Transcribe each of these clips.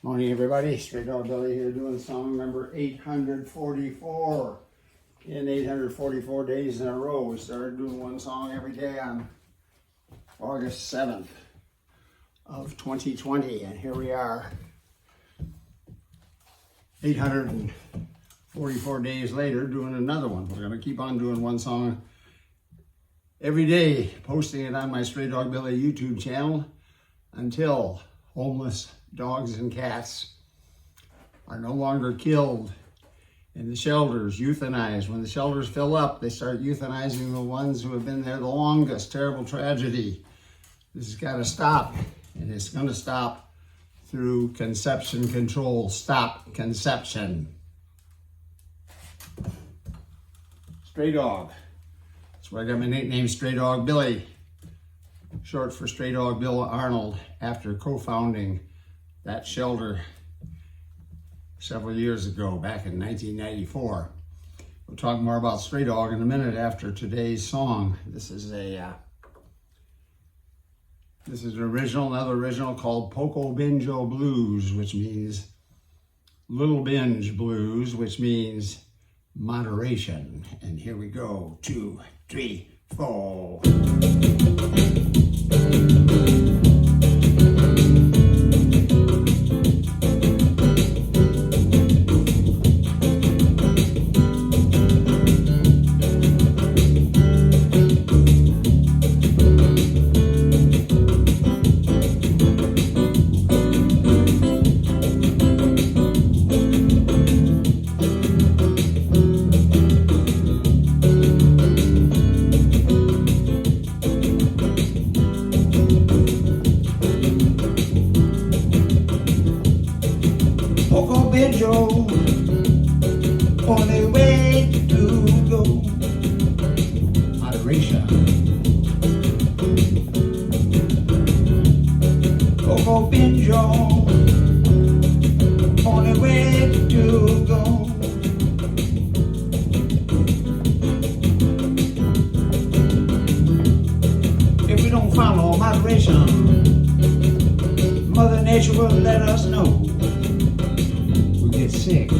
Morning everybody, Straydog Billy here doing song number 844. In 844 days in a row, we started doing one song every day on August 7th of 2020, and here we are 844 days later doing another one. We're going to keep on doing one song every day, posting it on my Straydog Billy YouTube channel until homeless dogs and cats are no longer killed in the shelters, euthanized. When the shelters fill up, they start euthanizing the ones who have been there the longest. Terrible tragedy. This has got to stop, and it's going to stop through conception control. Stop conception. Straydog. That's where I got my nickname, Straydog Billy. Short for Straydog Bill Arnold, after co-founding that shelter several years ago, back in 1994. We'll talk more about Straydog in a minute after today's song. This is an another original called Poco Binjo Blues, which means little binge blues, which means moderation. And here we go, 2, 3, 4. Poco Binjo, only way to go. Moderation. Poco Binjo, only way to go. If we don't follow moderation, Mother Nature will let us know. Get sick.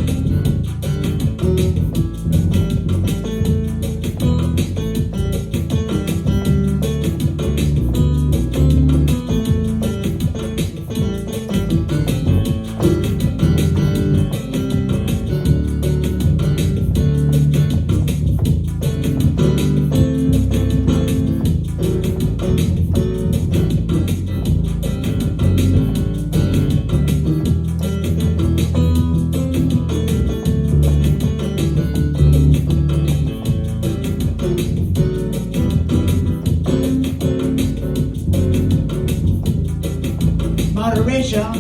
Moderation,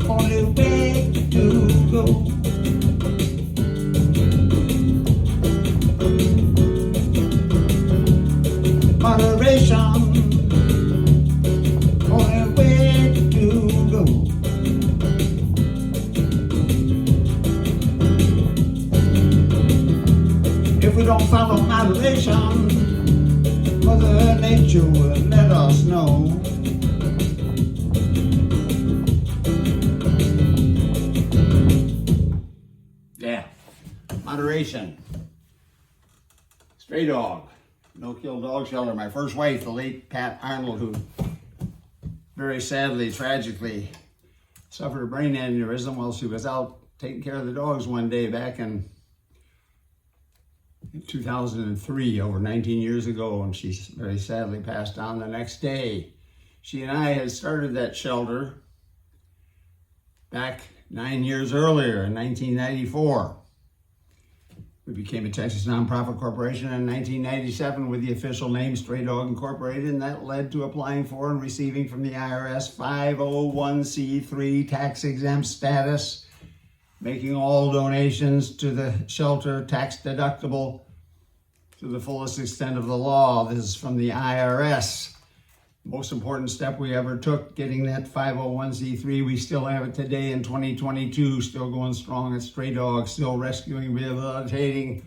only way to go. Moderation, only way to go. If we don't follow moderation, Mother Nature will let us know. Yeah, moderation. Straydog, no-kill dog shelter. My first wife, the late Pat Arnold, who very sadly, tragically suffered a brain aneurysm while she was out taking care of the dogs one day back in 2003, over 19 years ago, and she very sadly passed on the next day. She and I had started that shelter back 9 years earlier in 1994. We became a Texas nonprofit corporation in 1997 with the official name Straydog Incorporated, and that led to applying for and receiving from the IRS 501c3 tax-exempt status, making all donations to the shelter tax deductible to the fullest extent of the law. This is from the IRS. Most important step we ever took, getting that 501c3. We still have it today in 2022, still going strong at Straydog, still rescuing, rehabilitating,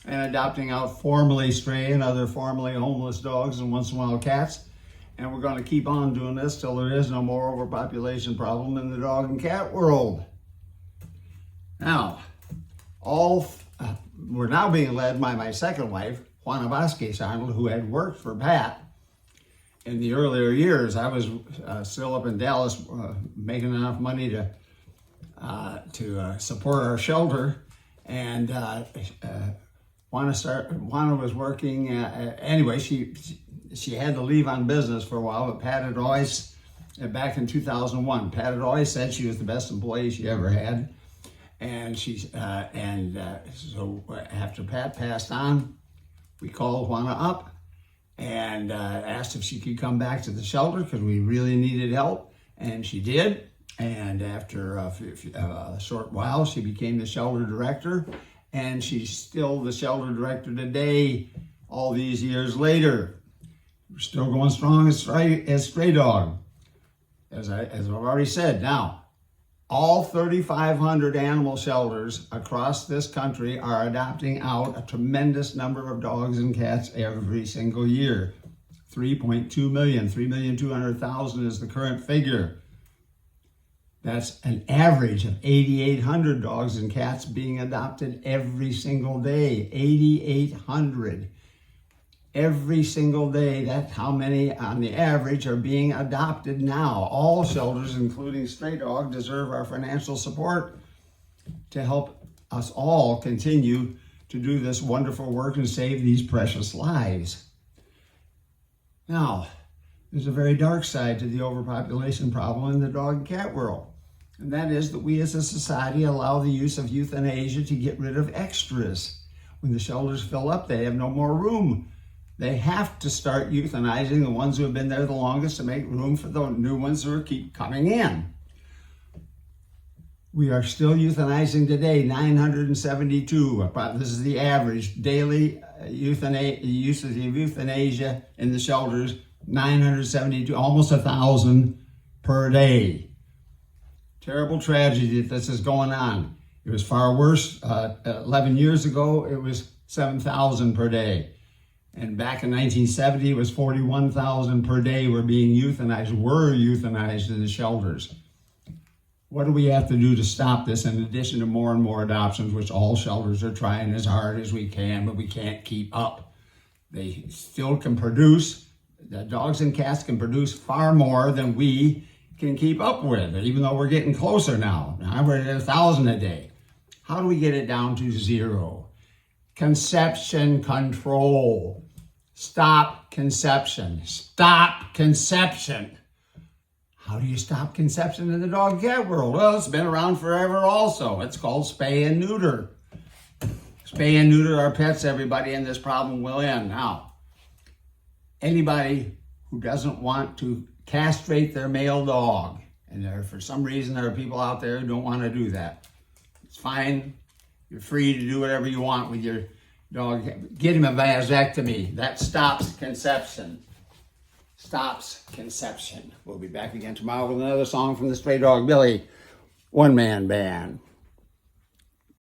and adopting out formerly stray and other formerly homeless dogs and once in a while cats. And we're going to keep on doing this till there is no more overpopulation problem in the dog and cat world. Now, we're now being led by my second wife, Juana Vasquez Arnold, who had worked for Pat in the earlier years. I was still up in Dallas making enough money to support our shelter, and Juana was working. Anyway, she had to leave on business for a while, but Pat had always, back in 2001, Pat had always said she was the best employee she ever had. And so after Pat passed on, we called Juana up and asked if she could come back to the shelter because we really needed help. And she did. And after a short while, she became the shelter director. And she's still the shelter director today, all these years later. We're still going strong as Straydog, as I've already said. Now, all 3,500 animal shelters across this country are adopting out a tremendous number of dogs and cats every single year. 3.2 million, 3,200,000 is the current figure. That's an average of 8,800 dogs and cats being adopted every single day. 8,800. Every single day, that's how many on the average are being adopted now. All shelters, including Straydog, deserve our financial support to help us all continue to do this wonderful work and save these precious lives. Now, there's a very dark side to the overpopulation problem in the dog and cat world. And that is that we as a society allow the use of euthanasia to get rid of extras. When the shelters fill up, they have no more room. They have to start euthanizing the ones who have been there the longest to make room for the new ones who keep coming in. We are still euthanizing today, 972. This is the average daily use of euthanasia in the shelters, 972, almost 1,000 per day. Terrible tragedy that this is going on. It was far worse. 11 years ago, it was 7,000 per day. And back in 1970, it was 41,000 per day were euthanized in the shelters. What do we have to do to stop this in addition to more and more adoptions, which all shelters are trying as hard as we can, but we can't keep up? They still can produce, the dogs and cats can produce far more than we can keep up with, even though we're getting closer now. Now we're at 1,000 a day. How do we get it down to 0? Conception control. Stop conception. Stop conception. How do you stop conception in the dog and cat world? Well, it's been around forever also. It's called spay and neuter. Spay and neuter our pets, everybody, and this problem will end. Now, anybody who doesn't want to castrate their male dog, and for some reason there are people out there who don't want to do that. It's fine. You're free to do whatever you want with your dog. Get him a vasectomy. That stops conception. Stops conception. We'll be back again tomorrow with another song from the Straydog Billy one-man band.